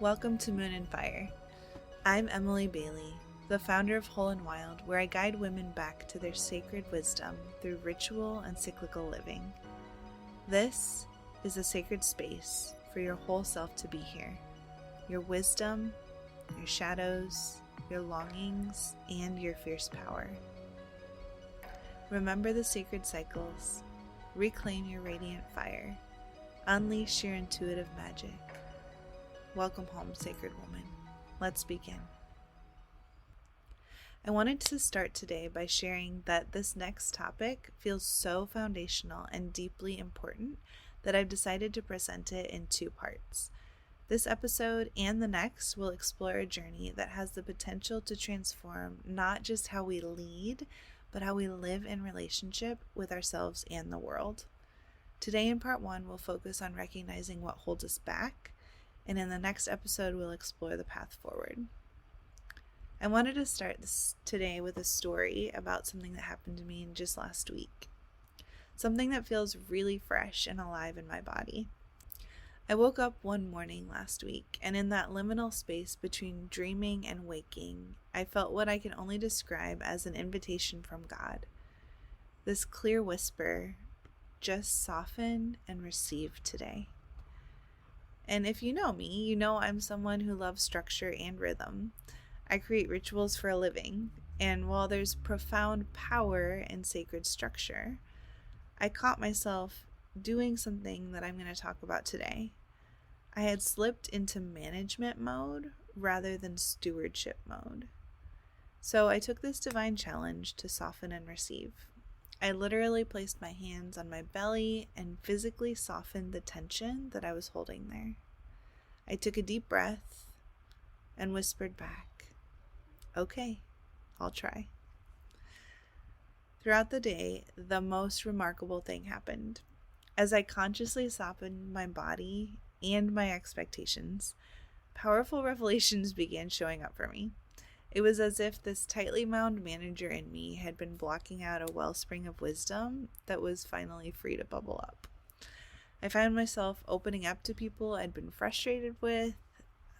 Welcome to Moon and Fire. I'm Emily Bailey, the founder of Whole and Wild, where I guide women back to their sacred wisdom through ritual and cyclical living. This is a sacred space for your whole self to be here. Your wisdom, your shadows, your longings, and your fierce power. Remember the sacred cycles, reclaim your radiant fire, unleash your intuitive magic. Welcome home, sacred woman. Let's begin. I wanted to start today by sharing that this next topic feels so foundational and deeply important that I've decided to present it in two parts. This episode and the next will explore a journey that has the potential to transform not just how we lead, but how we live in relationship with ourselves and the world. Today in part one, we'll focus on recognizing what holds us back, and in the next episode, we'll explore the path forward. I wanted to start this today with a story about something that happened to me just last week. Something that feels really fresh and alive in my body. I woke up one morning last week, and in that liminal space between dreaming and waking, I felt what I can only describe as an invitation from God. This clear whisper, just soften and receive today. And if you know me, you know I'm someone who loves structure and rhythm. I create rituals for a living, and while there's profound power in sacred structure, I caught myself doing something that I'm going to talk about today. I had slipped into management mode rather than stewardship mode. So I took this divine challenge to soften and receive. I literally placed my hands on my belly and physically softened the tension that I was holding there. I took a deep breath and whispered back, "Okay, I'll try." Throughout the day, the most remarkable thing happened. As I consciously softened my body and my expectations, powerful revelations began showing up for me. It was as if this tightly wound manager in me had been blocking out a wellspring of wisdom that was finally free to bubble up. I found myself opening up to people I'd been frustrated with.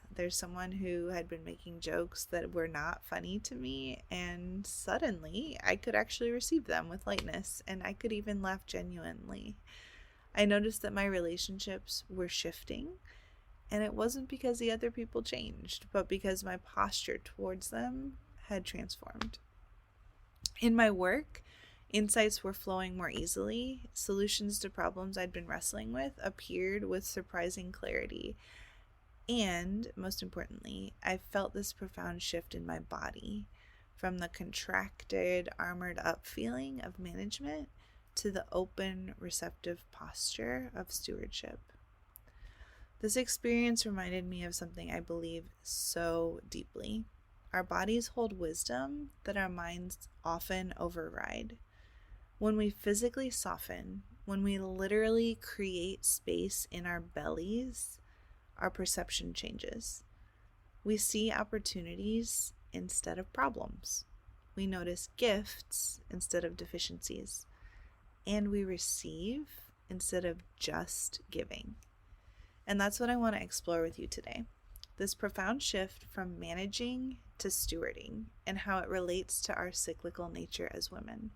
There's someone who had been making jokes that were not funny to me, and suddenly I could actually receive them with lightness, and I could even laugh genuinely. I noticed that my relationships were shifting, and it wasn't because the other people changed, but because my posture towards them had transformed. In my work, insights were flowing more easily. Solutions to problems I'd been wrestling with appeared with surprising clarity. And, most importantly, I felt this profound shift in my body, from the contracted, armored up feeling of management to the open, receptive posture of stewardship. This experience reminded me of something I believe so deeply. Our bodies hold wisdom that our minds often override. When we physically soften, when we literally create space in our bellies, our perception changes. We see opportunities instead of problems. We notice gifts instead of deficiencies. And we receive instead of just giving. And that's what I want to explore with you today. This profound shift from managing to stewarding and how it relates to our cyclical nature as women.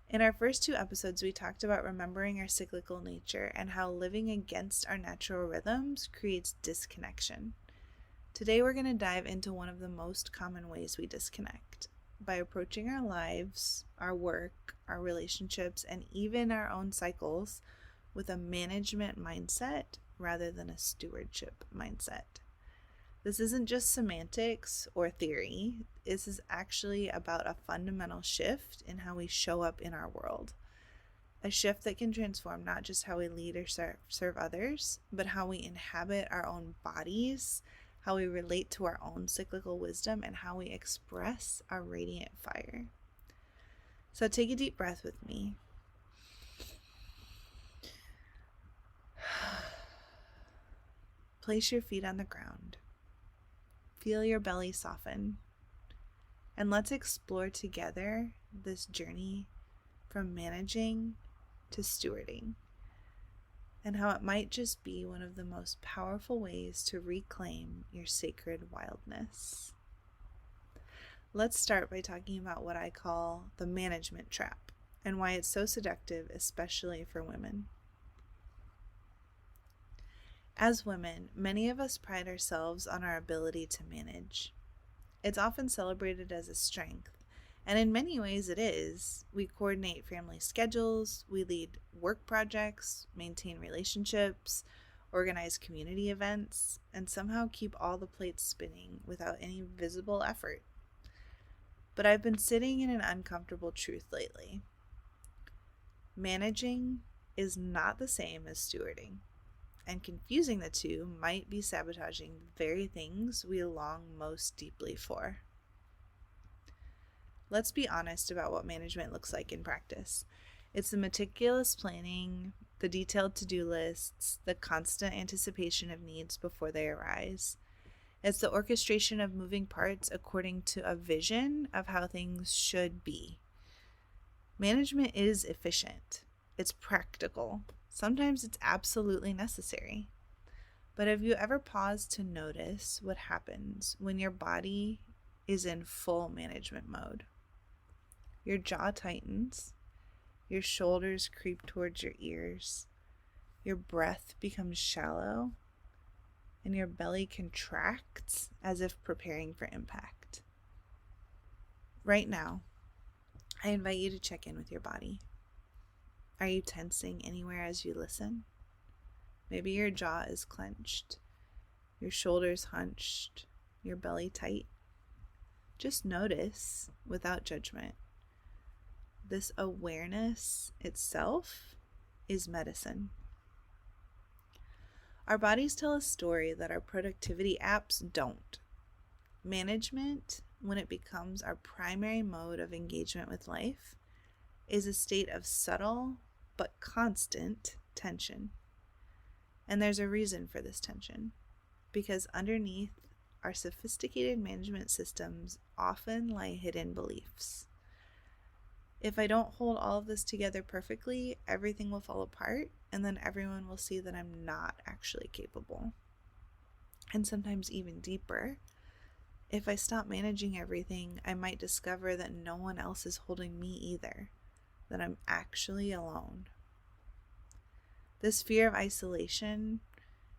In our first two episodes, we talked about remembering our cyclical nature and how living against our natural rhythms creates disconnection. Today, we're going to dive into one of the most common ways we disconnect by approaching our lives, our work, our relationships, and even our own cycles with a management mindset rather than a stewardship mindset. This isn't just semantics or theory. This is actually about a fundamental shift in how we show up in our world. A shift that can transform not just how we lead or serve others, but how we inhabit our own bodies, how we relate to our own cyclical wisdom, and how we express our radiant fire. So take a deep breath with me. Place your feet on the ground. Feel your belly soften. And let's explore together this journey from managing to stewarding. and how it might just be one of the most powerful ways to reclaim your sacred wildness. Let's start by talking about what I call the management trap and why it's so seductive, especially for women. As women, many of us pride ourselves on our ability to manage. It's often celebrated as a strength, and in many ways it is. We coordinate family schedules, we lead work projects, maintain relationships, organize community events, and somehow keep all the plates spinning without any visible effort. But I've been sitting in an uncomfortable truth lately. Managing is not the same as stewarding, and confusing the two might be sabotaging the very things we long most deeply for. Let's be honest about what management looks like in practice. It's the meticulous planning, the detailed to-do lists, the constant anticipation of needs before they arise. It's the orchestration of moving parts according to a vision of how things should be. Management is efficient. It's practical. Sometimes it's absolutely necessary. But have you ever paused to notice what happens when your body is in full management mode? Your jaw tightens, your shoulders creep towards your ears, your breath becomes shallow, and your belly contracts as if preparing for impact. Right now, I invite you to check in with your body. Are you tensing anywhere as you listen? Maybe your jaw is clenched, your shoulders hunched, your belly tight. Just notice without judgment. This awareness itself is medicine. Our bodies tell a story that our productivity apps don't. Management, when it becomes our primary mode of engagement with life, is a state of subtle but constant tension. And there's a reason for this tension, because underneath our sophisticated management systems often lie hidden beliefs. If I don't hold all of this together perfectly, everything will fall apart, and then everyone will see that I'm not actually capable. And sometimes even deeper, if I stop managing everything, I might discover that no one else is holding me either, that I'm actually alone. This fear of isolation,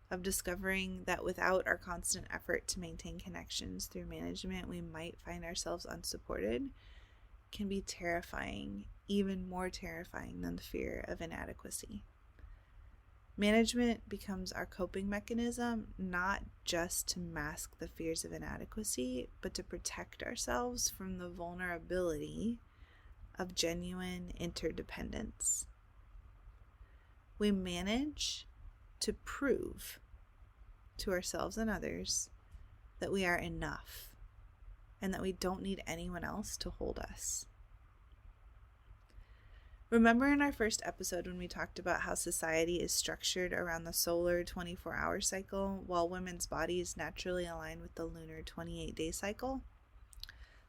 of discovering that without our constant effort to maintain connections through management, we might find ourselves unsupported, can be terrifying, even more terrifying than the fear of inadequacy. Management becomes our coping mechanism, not just to mask the fears of inadequacy, but to protect ourselves from the vulnerability of genuine interdependence. We manage to prove to ourselves and others that we are enough and that we don't need anyone else to hold us. Remember in our first episode when we talked about how society is structured around the solar 24-hour cycle while women's bodies naturally align with the lunar 28-day cycle?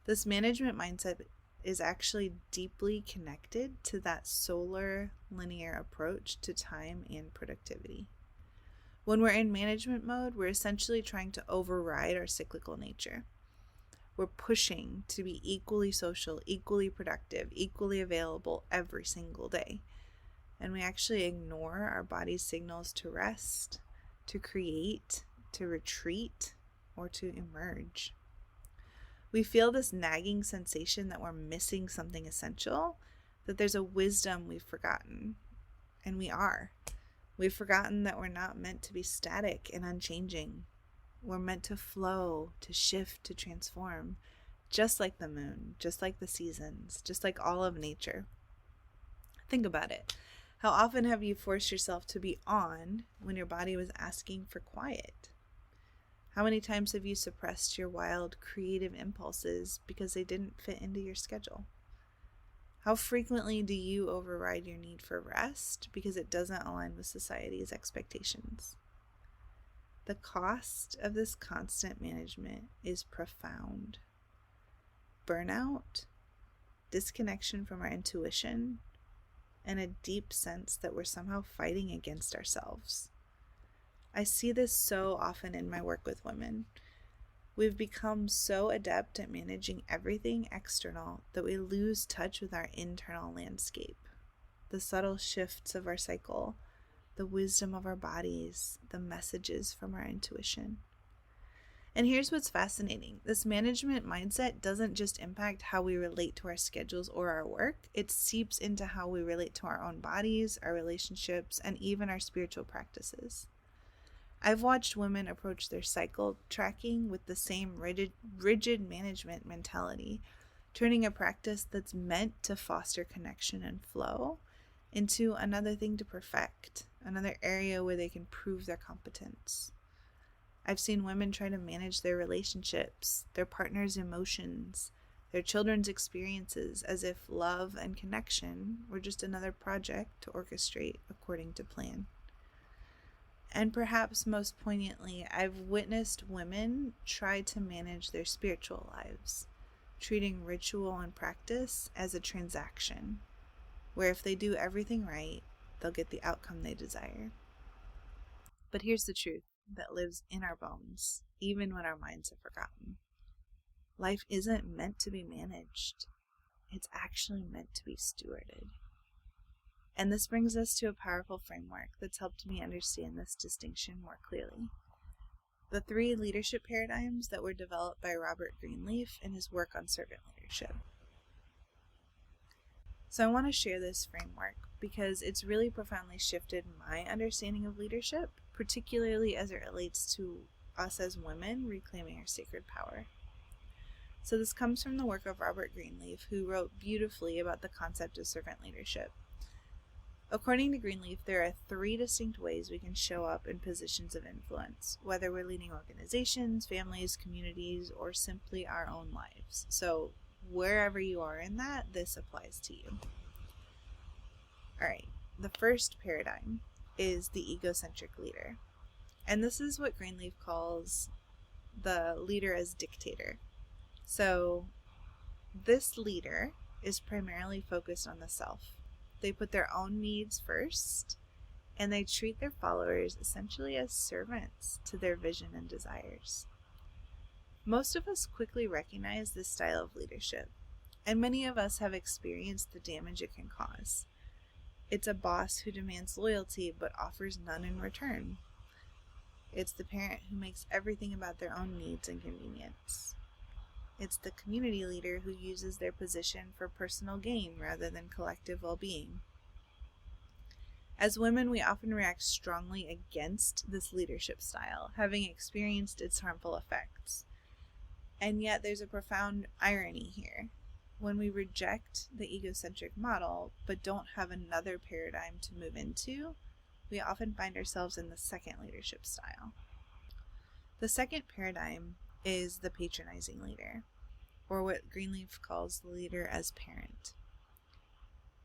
This management mindset is actually deeply connected to that solar linear approach to time and productivity. When we're in management mode, we're essentially trying to override our cyclical nature. We're pushing to be equally social, equally productive, equally available every single day. And we actually ignore our body's signals to rest, to create, to retreat, or to emerge. We feel this nagging sensation that we're missing something essential, that there's a wisdom we've forgotten. And we are. We've forgotten that we're not meant to be static and unchanging. We're meant to flow, to shift, to transform, just like the moon, just like the seasons, just like all of nature. Think about it. How often have you forced yourself to be on when your body was asking for quiet? How many times have you suppressed your wild, creative impulses because they didn't fit into your schedule? How frequently do you override your need for rest because it doesn't align with society's expectations? The cost of this constant management is profound. Burnout, disconnection from our intuition, and a deep sense that we're somehow fighting against ourselves. I see this so often in my work with women. We've become so adept at managing everything external that we lose touch with our internal landscape, the subtle shifts of our cycle, the wisdom of our bodies, the messages from our intuition. And here's what's fascinating. This management mindset doesn't just impact how we relate to our schedules or our work. It seeps into how we relate to our own bodies, our relationships, and even our spiritual practices. I've watched women approach their cycle tracking with the same rigid management mentality, turning a practice that's meant to foster connection and flow into another thing to perfect, another area where they can prove their competence. I've seen women try to manage their relationships, their partner's emotions, their children's experiences, as if love and connection were just another project to orchestrate according to plan. And perhaps most poignantly, I've witnessed women try to manage their spiritual lives, treating ritual and practice as a transaction, where if they do everything right, they'll get the outcome they desire. But here's the truth that lives in our bones, even when our minds have forgotten. Life isn't meant to be managed. It's actually meant to be stewarded. And this brings us to a powerful framework that's helped me understand this distinction more clearly. The 3 leadership paradigms that were developed by Robert Greenleaf in his work on servant leadership. So I want to share this framework because it's really profoundly shifted my understanding of leadership, particularly as it relates to us as women reclaiming our sacred power. So this comes from the work of Robert Greenleaf, who wrote beautifully about the concept of servant leadership. According to Greenleaf, there are 3 distinct ways we can show up in positions of influence, whether we're leading organizations, families, communities, or simply our own lives. So wherever you are in that, this applies to you. All right, the first paradigm is the egocentric leader. And this is what Greenleaf calls the leader as dictator. So this leader is primarily focused on the self. They put their own needs first, and they treat their followers essentially as servants to their vision and desires. Most of us quickly recognize this style of leadership, and many of us have experienced the damage it can cause. It's a boss who demands loyalty but offers none in return. It's the parent who makes everything about their own needs and convenience. It's the community leader who uses their position for personal gain rather than collective well-being. As women, we often react strongly against this leadership style, having experienced its harmful effects. And yet there's a profound irony here. When we reject the egocentric model, but don't have another paradigm to move into, we often find ourselves in the second leadership style. The second paradigm is the patronizing leader, or what Greenleaf calls the leader as parent.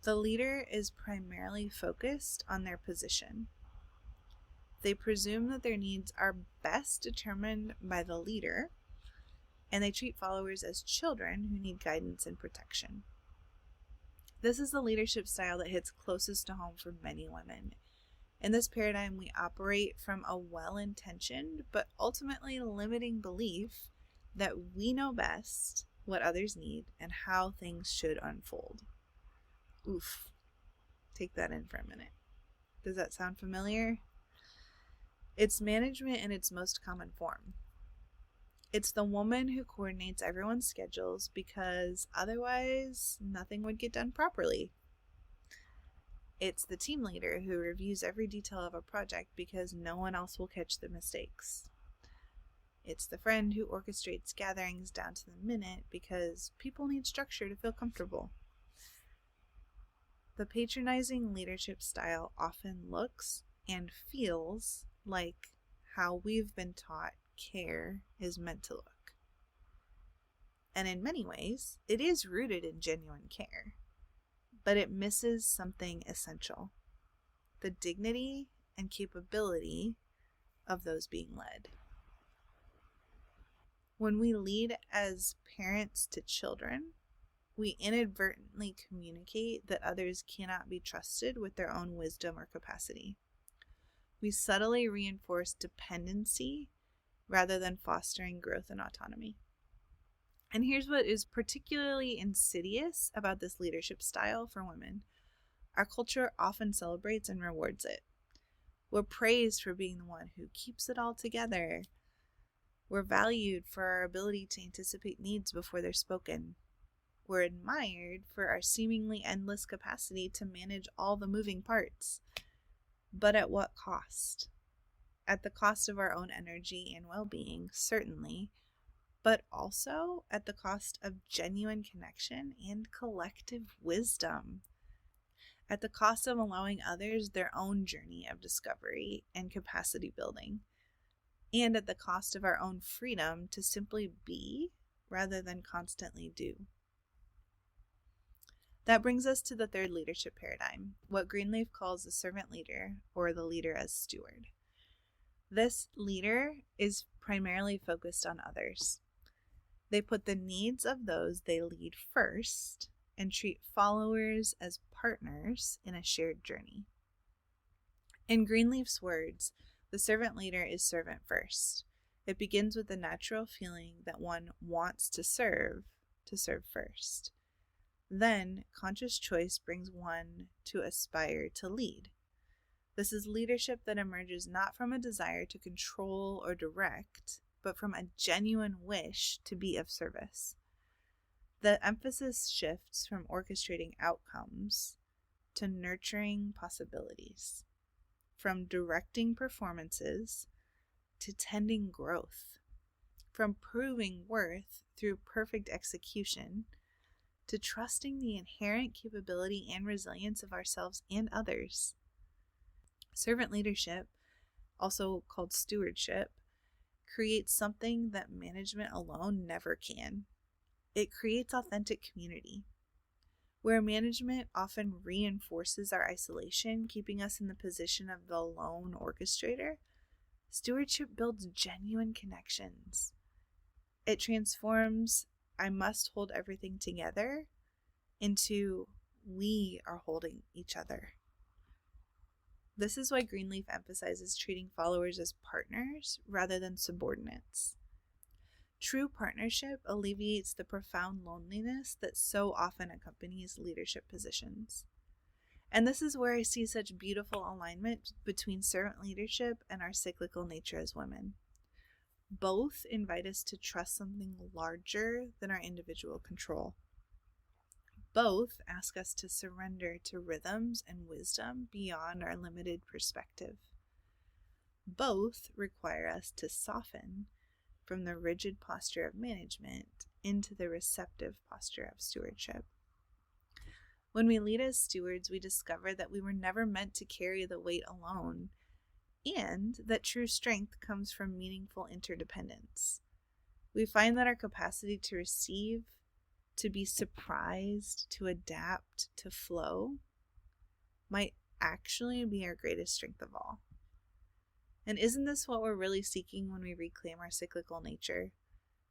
The leader is primarily focused on their position. They presume that their needs are best determined by the leader, and they treat followers as children who need guidance and protection. This is the leadership style that hits closest to home for many women. In this paradigm, we operate from a well-intentioned but ultimately limiting belief that we know best what others need and how things should unfold. Oof. Take that in for a minute. Does that sound familiar? It's management in its most common form. It's the woman who coordinates everyone's schedules because otherwise nothing would get done properly. It's the team leader who reviews every detail of a project because no one else will catch the mistakes. It's the friend who orchestrates gatherings down to the minute because people need structure to feel comfortable. The patronizing leadership style often looks and feels like how we've been taught care is meant to look. And in many ways, it is rooted in genuine care, but it misses something essential: the dignity and capability of those being led. When we lead as parents to children, we inadvertently communicate that others cannot be trusted with their own wisdom or capacity. We subtly reinforce dependency rather than fostering growth and autonomy. And here's what is particularly insidious about this leadership style for women. Our culture often celebrates and rewards it. We're praised for being the one who keeps it all together. We're valued for our ability to anticipate needs before they're spoken. We're admired for our seemingly endless capacity to manage all the moving parts. But at what cost? At the cost of our own energy and well-being, certainly, but also at the cost of genuine connection and collective wisdom. At the cost of allowing others their own journey of discovery and capacity building, and at the cost of our own freedom to simply be rather than constantly do. That brings us to the third leadership paradigm, what Greenleaf calls the servant leader, or the leader as steward. This leader is primarily focused on others. They put the needs of those they lead first and treat followers as partners in a shared journey. In Greenleaf's words, the servant leader is servant first. It begins with the natural feeling that one wants to serve first. Then, conscious choice brings one to aspire to lead. This is leadership that emerges not from a desire to control or direct, but from a genuine wish to be of service. The emphasis shifts from orchestrating outcomes to nurturing possibilities, from directing performances to tending growth, from proving worth through perfect execution to trusting the inherent capability and resilience of ourselves and others. Servant leadership, also called stewardship, creates something that management alone never can. It creates authentic community. Where management often reinforces our isolation, keeping us in the position of the lone orchestrator, stewardship builds genuine connections. It transforms "I must hold everything together" into "we are holding each other." This is why Greenleaf emphasizes treating followers as partners rather than subordinates. True partnership alleviates the profound loneliness that so often accompanies leadership positions. And this is where I see such beautiful alignment between servant leadership and our cyclical nature as women. Both invite us to trust something larger than our individual control. Both ask us to surrender to rhythms and wisdom beyond our limited perspective. Both require us to soften from the rigid posture of management into the receptive posture of stewardship. When we lead as stewards, we discover that we were never meant to carry the weight alone, and that true strength comes from meaningful interdependence. We find that our capacity to receive, to be surprised, to adapt, to flow, might actually be our greatest strength of all. And isn't this what we're really seeking when we reclaim our cyclical nature?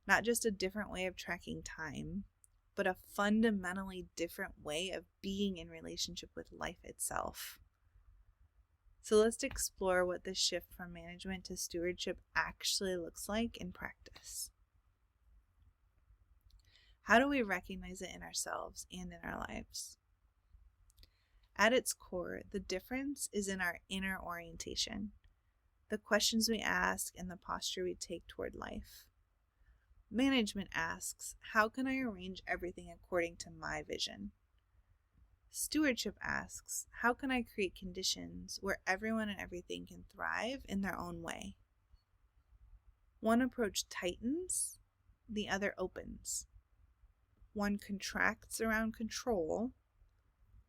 Not just a different way of tracking time, but a fundamentally different way of being in relationship with life itself. So let's explore what this shift from management to stewardship actually looks like in practice. How do we recognize it in ourselves and in our lives? At its core, the difference is in our inner orientation, the questions we ask and the posture we take toward life. Management asks, how can I arrange everything according to my vision? Stewardship asks, how can I create conditions where everyone and everything can thrive in their own way? One approach tightens, the other opens. One contracts around control,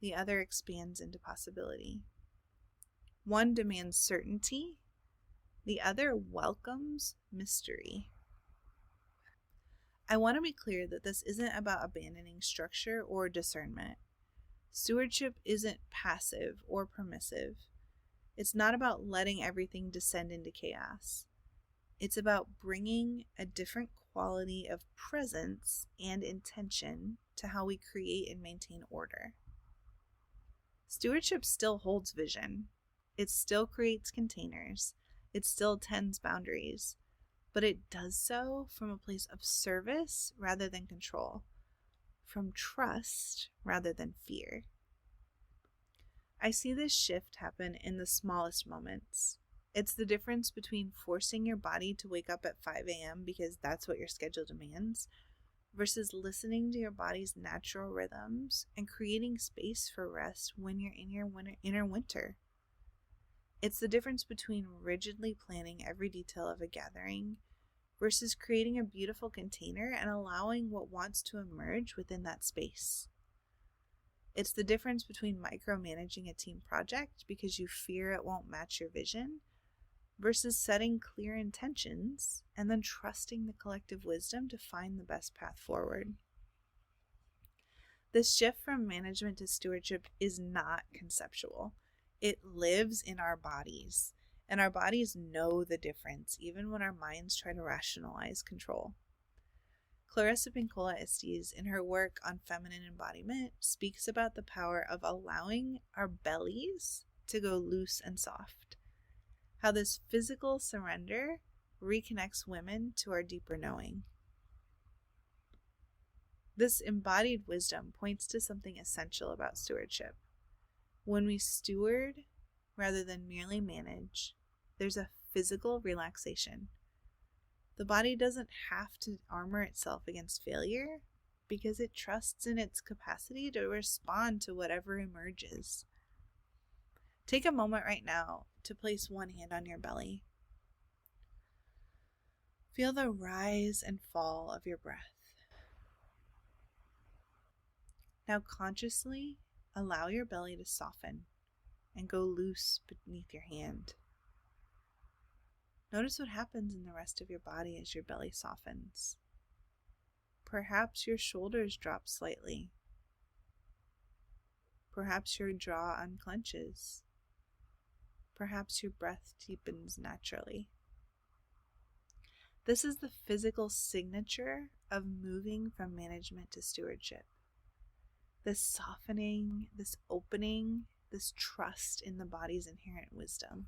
the other expands into possibility. One demands certainty, the other welcomes mystery. I want to be clear that this isn't about abandoning structure or discernment. Stewardship isn't passive or permissive. It's not about letting everything descend into chaos. It's about bringing a different quality of presence and intention to how we create and maintain order. Stewardship still holds vision. It still creates containers. It still tends boundaries, but it does so from a place of service rather than control, from trust rather than fear. I see this shift happen in the smallest moments. It's the difference between forcing your body to wake up at 5 a.m. because that's what your schedule demands, versus listening to your body's natural rhythms and creating space for rest when you're in your inner winter. It's the difference between rigidly planning every detail of a gathering versus creating a beautiful container and allowing what wants to emerge within that space. It's the difference between micromanaging a team project because you fear it won't match your vision versus setting clear intentions and then trusting the collective wisdom to find the best path forward. This shift from management to stewardship is not conceptual. It lives in our bodies, and our bodies know the difference even when our minds try to rationalize control. Clarissa Pinkola Estes, in her work on feminine embodiment, speaks about the power of allowing our bellies to go loose and soft. How this physical surrender reconnects women to our deeper knowing. This embodied wisdom points to something essential about stewardship. When we steward rather than merely manage, there's a physical relaxation. The body doesn't have to armor itself against failure because it trusts in its capacity to respond to whatever emerges. Take a moment right now to place one hand on your belly. Feel the rise and fall of your breath. Now consciously allow your belly to soften and go loose beneath your hand. Notice what happens in the rest of your body as your belly softens. Perhaps your shoulders drop slightly. Perhaps your jaw unclenches. Perhaps your breath deepens naturally. This is the physical signature of moving from management to stewardship. This softening, this opening, this trust in the body's inherent wisdom.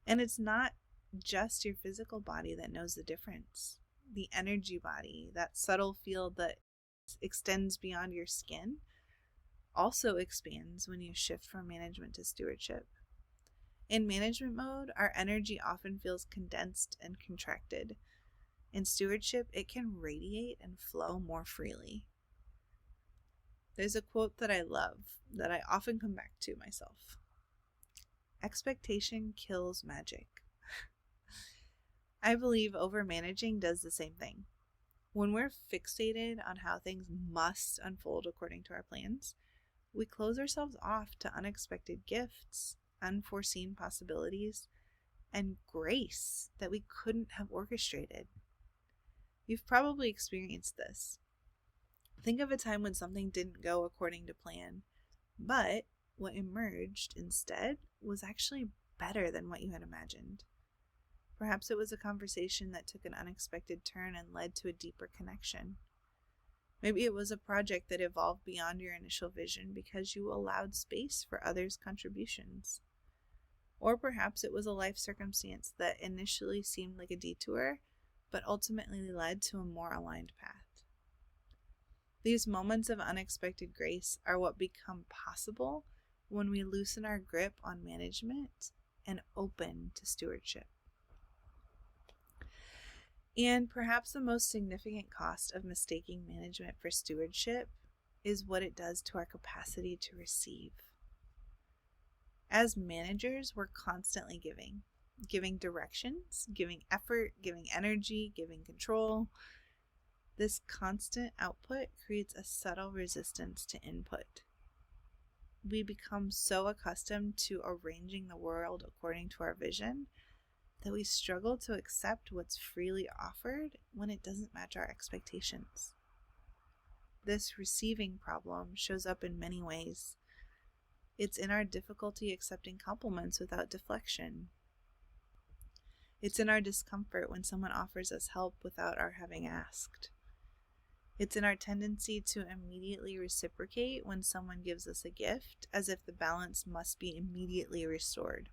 And it's not just your physical body that knows the difference. The energy body, that subtle field that extends beyond your skin, also expands when you shift from management to stewardship. In management mode, our energy often feels condensed and contracted. In stewardship, it can radiate and flow more freely. There's a quote that I love that I often come back to myself. Expectation kills magic. I believe overmanaging does the same thing. When we're fixated on how things must unfold according to our plans, we close ourselves off to unexpected gifts, unforeseen possibilities, and grace that we couldn't have orchestrated. You've probably experienced this. Think of a time when something didn't go according to plan, but what emerged instead was actually better than what you had imagined. Perhaps it was a conversation that took an unexpected turn and led to a deeper connection. Maybe it was a project that evolved beyond your initial vision because you allowed space for others' contributions. Or perhaps it was a life circumstance that initially seemed like a detour, but ultimately led to a more aligned path. These moments of unexpected grace are what become possible when we loosen our grip on management and open to stewardship. And perhaps the most significant cost of mistaking management for stewardship is what it does to our capacity to receive. As managers, we're constantly giving directions, giving effort, giving energy, giving control. This constant output creates a subtle resistance to input. We become so accustomed to arranging the world according to our vision that we struggle to accept what's freely offered when it doesn't match our expectations. This receiving problem shows up in many ways. It's in our difficulty accepting compliments without deflection. It's in our discomfort when someone offers us help without our having asked. It's in our tendency to immediately reciprocate when someone gives us a gift, as if the balance must be immediately restored.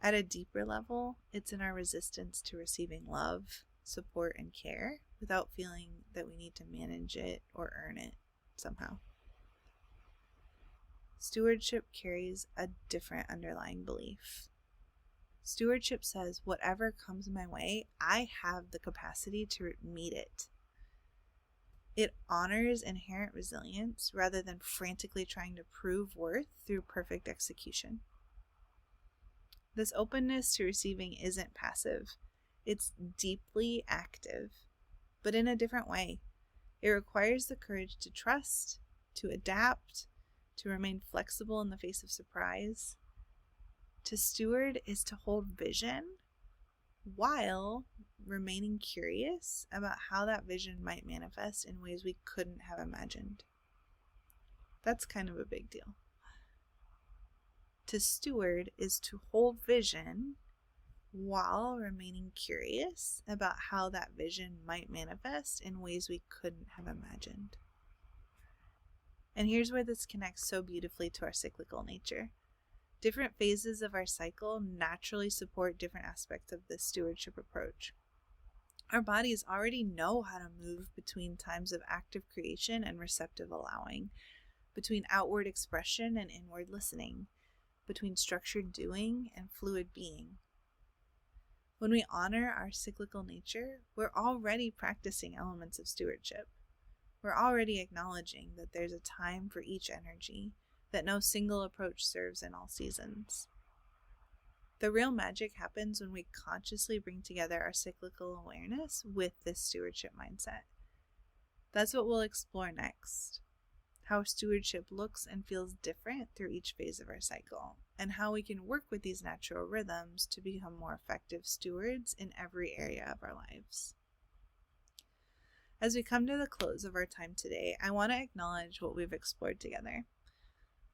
At a deeper level, it's in our resistance to receiving love, support, and care without feeling that we need to manage it or earn it somehow. Stewardship carries a different underlying belief. Stewardship says, whatever comes my way, I have the capacity to meet it. It honors inherent resilience rather than frantically trying to prove worth through perfect execution. This openness to receiving isn't passive. It's deeply active, but in a different way. It requires the courage to trust, to adapt, to remain flexible in the face of surprise. To steward is to hold vision while remaining curious about how that vision might manifest in ways we couldn't have imagined. That's kind of a big deal. To steward is to hold vision while remaining curious about how that vision might manifest in ways we couldn't have imagined. And here's where this connects so beautifully to our cyclical nature. Different phases of our cycle naturally support different aspects of this stewardship approach. Our bodies already know how to move between times of active creation and receptive allowing, between outward expression and inward listening, between structured doing and fluid being. When we honor our cyclical nature, we're already practicing elements of stewardship. We're already acknowledging that there's a time for each energy, that no single approach serves in all seasons. The real magic happens when we consciously bring together our cyclical awareness with this stewardship mindset. That's what we'll explore next. How stewardship looks and feels different through each phase of our cycle, and how we can work with these natural rhythms to become more effective stewards in every area of our lives. As we come to the close of our time today, I want to acknowledge what we've explored together.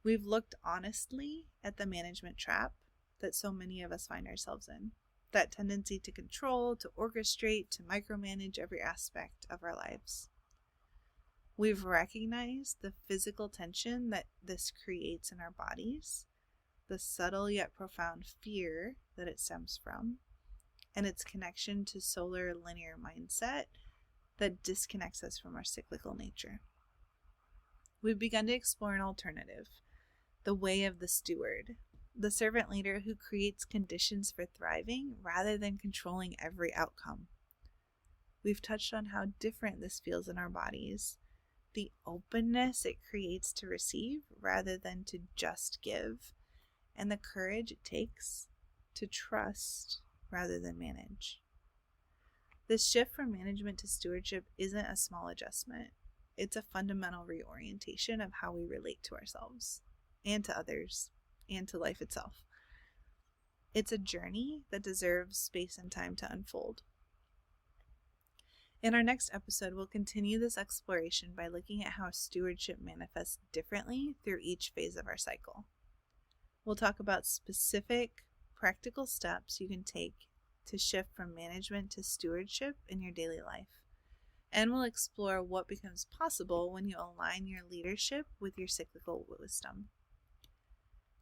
We've looked honestly at the management trap that so many of us find ourselves in, that tendency to control, to orchestrate, to micromanage every aspect of our lives. We've recognized the physical tension that this creates in our bodies, the subtle yet profound fear that it stems from, and its connection to solar linear mindset that disconnects us from our cyclical nature. We've begun to explore an alternative, the way of the steward, the servant leader who creates conditions for thriving rather than controlling every outcome. We've touched on how different this feels in our bodies, the openness it creates to receive rather than to just give, and the courage it takes to trust rather than manage. This shift from management to stewardship isn't a small adjustment. It's a fundamental reorientation of how we relate to ourselves and to others and to life itself. It's a journey that deserves space and time to unfold. In our next episode, we'll continue this exploration by looking at how stewardship manifests differently through each phase of our cycle. We'll talk about specific, practical steps you can take to shift from management to stewardship in your daily life. And we'll explore what becomes possible when you align your leadership with your cyclical wisdom.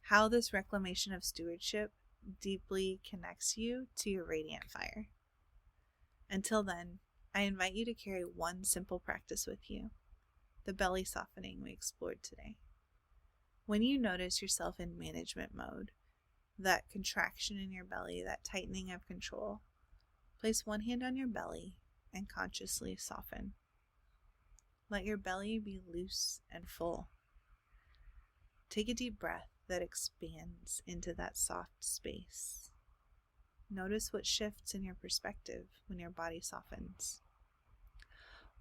How this reclamation of stewardship deeply connects you to your radiant fire. Until then, I invite you to carry one simple practice with you, the belly softening we explored today. When you notice yourself in management mode, that contraction in your belly, that tightening of control, place one hand on your belly and consciously soften. Let your belly be loose and full. Take a deep breath that expands into that soft space. Notice what shifts in your perspective when your body softens.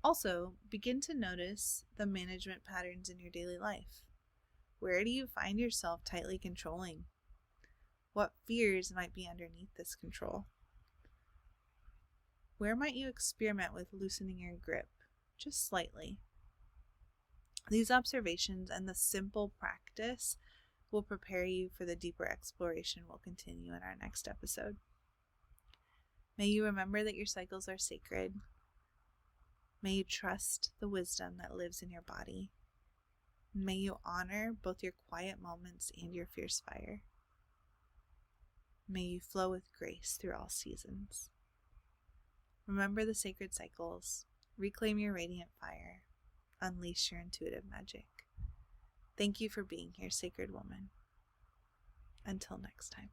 Also, begin to notice the management patterns in your daily life. Where do you find yourself tightly controlling? What fears might be underneath this control? Where might you experiment with loosening your grip, just slightly? These observations and the simple practice will prepare you for the deeper exploration we'll continue in our next episode. May you remember that your cycles are sacred. May you trust the wisdom that lives in your body. May you honor both your quiet moments and your fierce fire. May you flow with grace through all seasons. Remember the sacred cycles. Reclaim your radiant fire. Unleash your intuitive magic. Thank you for being here, sacred woman. Until next time.